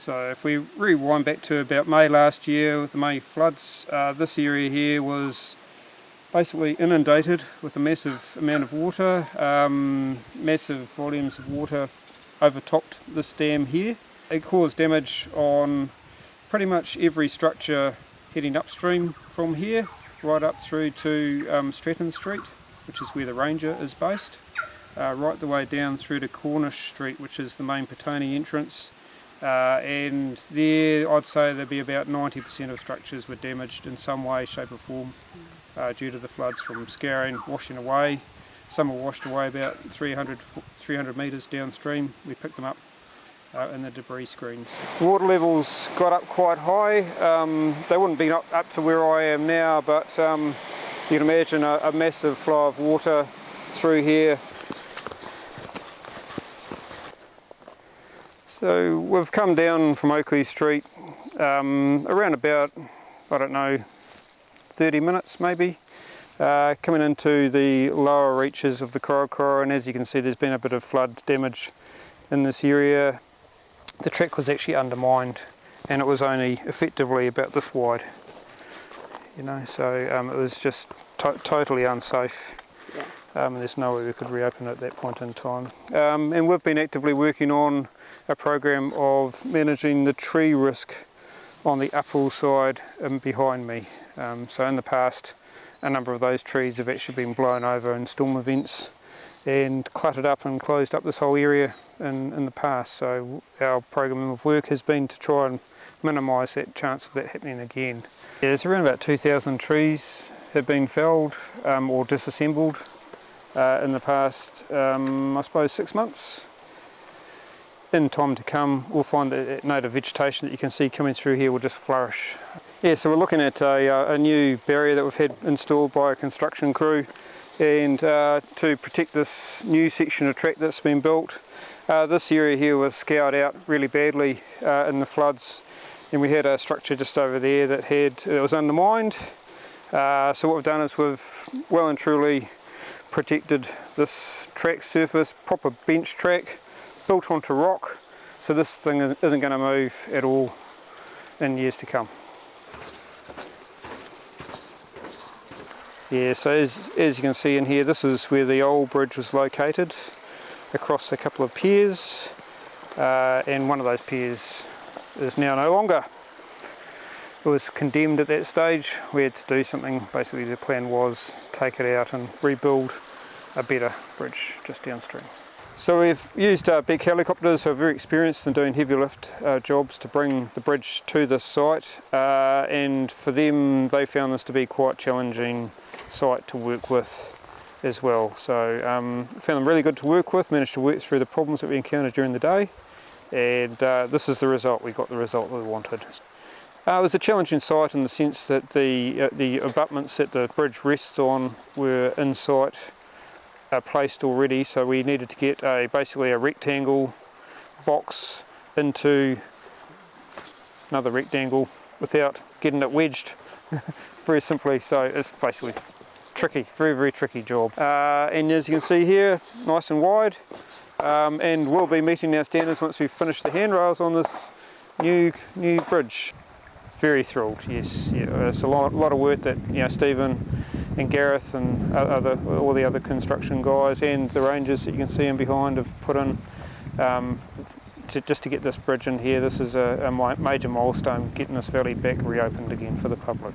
So if we rewind back to about May last year with the May floods, this area here was basically inundated with a massive amount of water. Massive volumes of water overtopped this dam here. It caused damage on pretty much every structure heading upstream from here, right up through to Stratton Street, which is where the Ranger is based, right the way down through to Cornish Street, which is the main Petone entrance. And there I'd say there'd be about 90% of structures were damaged in some way, shape or form due to the floods from scouring, washing away. Some were washed away about 300 metres downstream. We picked them up in the debris screens. The water levels got up quite high. They wouldn't be up to where I am now, but you can imagine a massive flow of water through here. So we've come down from Oakley Street around about, I don't know, 30 minutes maybe, coming into the lower reaches of the Korokoro, and as you can see there's been a bit of flood damage in this area. The track was actually undermined and it was only effectively about this wide, you know, so it was just totally unsafe. And there's no way we could reopen it at that point in time. And we've been actively working on a program of managing the tree risk on the uphill side behind me. So in the past, a number of those trees have actually been blown over in storm events and cluttered up and closed up this whole area in the past. So our program of work has been to try and minimise that chance of that happening again. Yeah, there's around about 2,000 trees have been felled or disassembled in the past, I suppose, 6 months. In time to come, we'll find that native vegetation that you can see coming through here will just flourish. Yeah, so we're looking at a new barrier that we've had installed by a construction crew, and to protect this new section of track that's been built. This area here was scoured out really badly in the floods, and we had a structure just over there that was undermined. So what we've done is we've well and truly protected this track surface, proper bench track, built onto rock, so this thing isn't going to move at all in years to come. Yeah, so as you can see in here, this is where the old bridge was located, across a couple of piers, and one of those piers is now no longer. It was condemned at that stage. We had to do something. Basically the plan was take it out and rebuild a better bridge just downstream. So we've used big helicopters who are very experienced in doing heavy lift jobs to bring the bridge to this site, and for them they found this to be quite challenging site to work with as well. So found them really good to work with, managed to work through the problems that we encountered during the day, and this is the result. We got the result we wanted. It was a challenging site in the sense that the abutments that the bridge rests on were in sight, placed already, so we needed to get basically a rectangle box into another rectangle without getting it wedged very simply. So it's basically tricky, very tricky job. And as you can see here, nice and wide, and we'll be meeting our standards once we've finished the handrails on this new bridge. Very thrilled, yes. Yeah, it's a lot of work that Stephen and Gareth and all the other construction guys and the rangers that you can see in behind have put in just to get this bridge in here. This is a major milestone, getting this valley back reopened again for the public.